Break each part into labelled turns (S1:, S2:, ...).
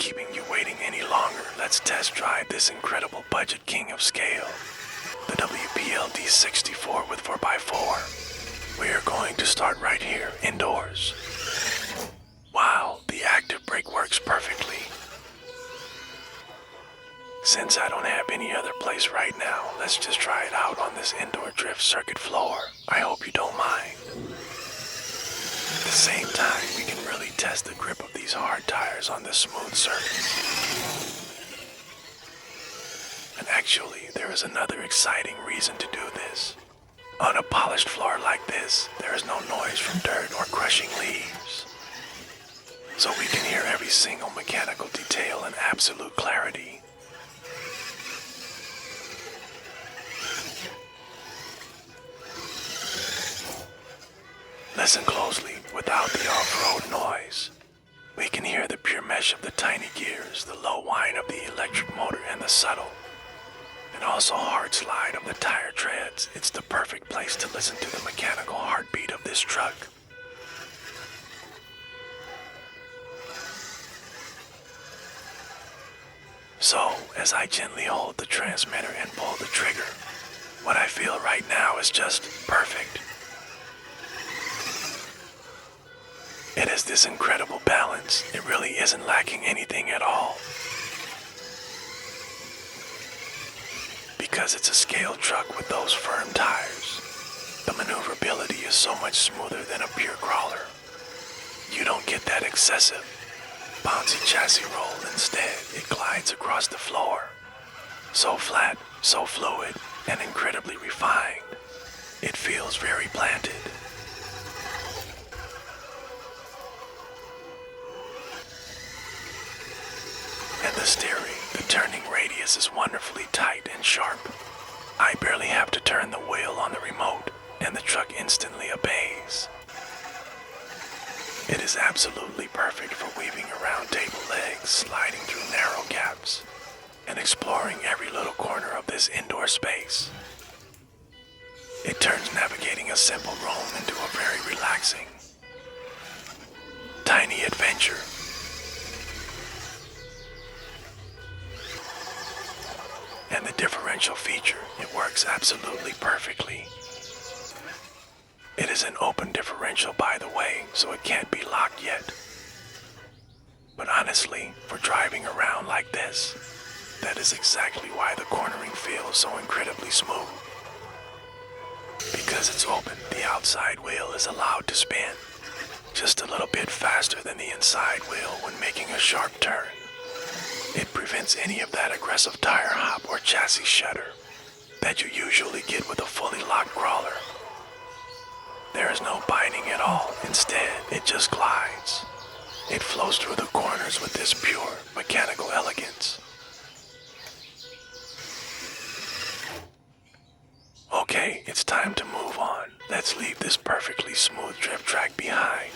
S1: keeping you waiting any longer, let's test drive this incredible budget king of scale, the WPL D64 with 4x4. We are going to start right here, indoors. Wow, the active brake works perfectly. Since I don't have any other place right now, let's just try it out on this indoor drift circuit floor. I hope you don't mind. At the same time, we can really test the grip of these hard tires on this smooth surface. And actually, there is another exciting reason to do this. On a polished floor like this, there is no noise from dirt or crushing leaves. So we can hear every single mechanical detail in absolute clarity. Listen closely without the off-road noise. We can hear the pure mesh of the tiny gears, the low whine of the electric motor, and the subtle, and also hard slide of the tire treads. It's the perfect place to listen to the mechanical heartbeat of this truck. So, as I gently hold the transmitter and pull the trigger, what I feel right now is just perfect. It is this incredible balance. It really isn't lacking anything at all. Because it's a scale truck with those firm tires, the maneuverability is so much smoother than a pure crawler. You don't get that excessive, bouncy chassis roll. Instead, it glides across the floor. So flat, so fluid, and incredibly refined. It feels very planted. And the steering, the turning radius is wonderfully tight and sharp. I barely have to turn the wheel on the remote, and the truck instantly obeys. It is absolutely perfect for weaving around table legs, sliding through narrow gaps, and exploring every little corner of this indoor space. It turns navigating a simple room into a very relaxing, tiny adventure. And the differential feature, it works absolutely perfectly. It is an open differential, by the way, so it can't be locked yet. But honestly, for driving around like this, that is exactly why the cornering feels so incredibly smooth. Because it's open, the outside wheel is allowed to spin just a little bit faster than the inside wheel when making a sharp turn. It prevents any of that aggressive tire hop or chassis shudder that you usually get with a fully locked crawler. There is no biting at all. Instead, it just glides. It flows through the corners with this pure mechanical elegance. Okay, it's time to move on. Let's leave this perfectly smooth drift track behind.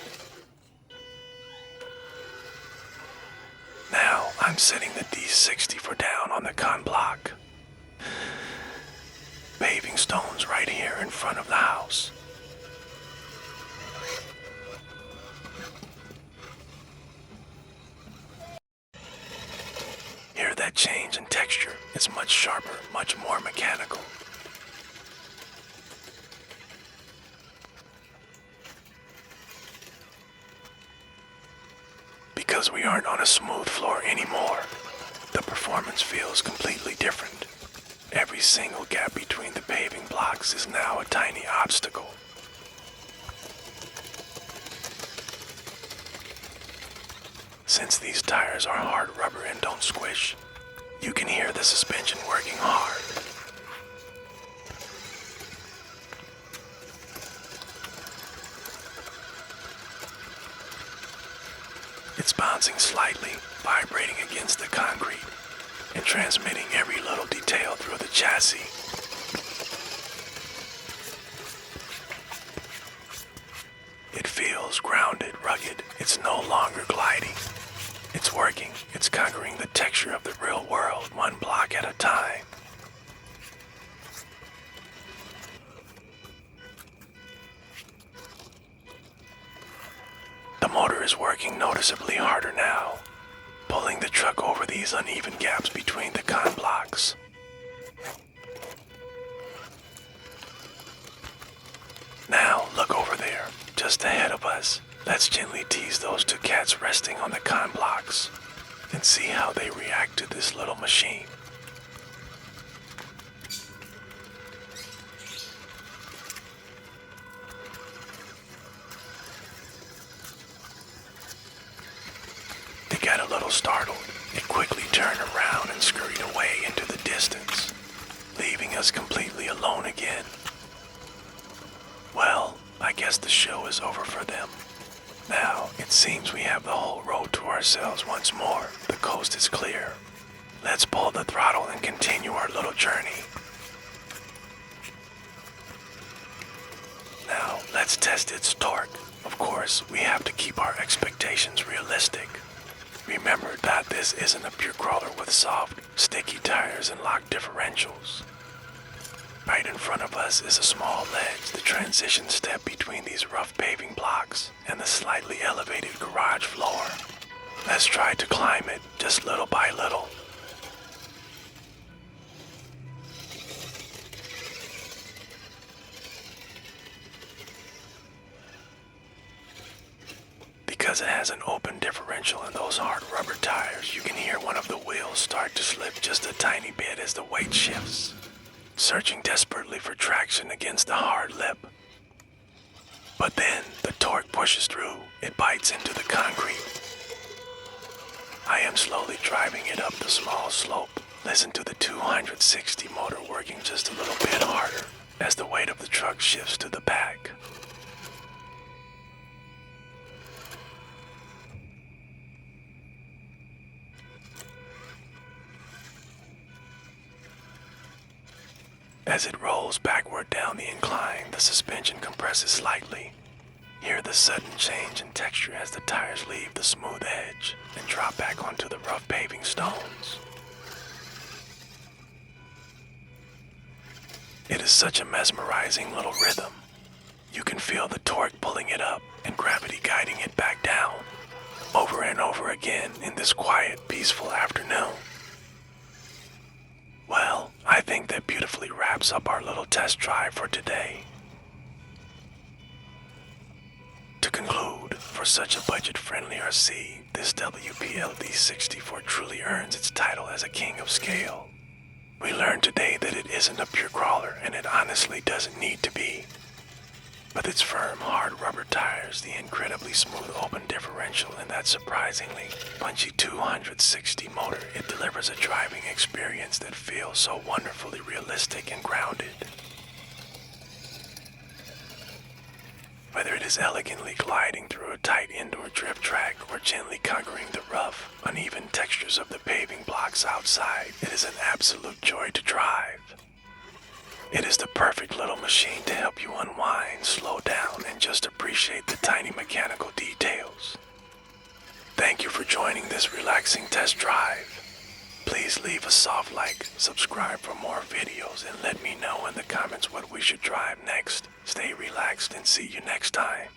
S1: Now, I'm setting the D64 down on the con block. Paving stones right here in front of the house. Hear that change in texture? It's much sharper, much more mechanical. Because we aren't on a smooth floor anymore, the performance feels completely different. Every single gap between the paving blocks is now a tiny obstacle. Since these tires are hard rubber and don't squish, you can hear the suspension working hard. It's bouncing slightly, vibrating against the concrete, and transmitting every little detail through the chassis. It feels grounded, rugged. It's no longer gliding. It's working. It's conquering the texture of the real world, one block at a time. The motor is working noticeably harder now, pulling the truck over these uneven gaps between the con blocks. Now, look over there, just ahead of us. Let's gently tease those two cats resting on the con blocks and see how they react to this little machine. They got a little startled. They quickly turned around and scurried away into the distance, leaving us completely alone again. Well, I guess the show is over for them. Now, it seems we have the whole road to ourselves once more. The coast is clear. Let's pull the throttle and continue our little journey. Now, let's test its torque. Of course, we have to keep our expectations realistic. Remember that this isn't a pure crawler with soft, sticky tires and locked differentials. Right in front of us is a small ledge, the transition step between these rough paving blocks and the slightly elevated garage floor. Let's try to climb it, just little by little. Because it has an open differential and those hard rubber tires, you can hear one of the wheels start to slip just a tiny bit as the weight shifts, searching desperately for traction against the hard lip. But then, the torque pushes through. It bites into the concrete. I am slowly driving it up the small slope. Listen to the 260 motor working just a little bit harder as the weight of the truck shifts to the back. As it rolls backward down the incline, the suspension compresses slightly. Hear the sudden change in texture as the tires leave the smooth edge and drop back onto the rough paving stones. It is such a mesmerizing little rhythm. You can feel the torque pulling it up and gravity guiding it back down, over and over again in this quiet, peaceful afternoon. Well, I think that beautifully wraps up our little test drive for today. To conclude, for such a budget-friendly RC, this WPL D64 truly earns its title as a king of scale. We learned today that it isn't a pure crawler, and it honestly doesn't need to be. With its firm, hard rubber tires, the incredibly smooth open differential, and that surprisingly punchy 260 motor, it delivers a driving experience that feels so wonderfully realistic and grounded. Whether it is elegantly gliding through a tight indoor drift track or gently conquering the rough, uneven textures of the paving blocks outside, it is an absolute joy to drive. It is the perfect little machine to help you unwind, slow down, and just appreciate the tiny mechanical details. Thank you for joining this relaxing test drive. Please leave a soft like, subscribe for more videos, and let me know in the comments what we should drive next. Stay relaxed and see you next time.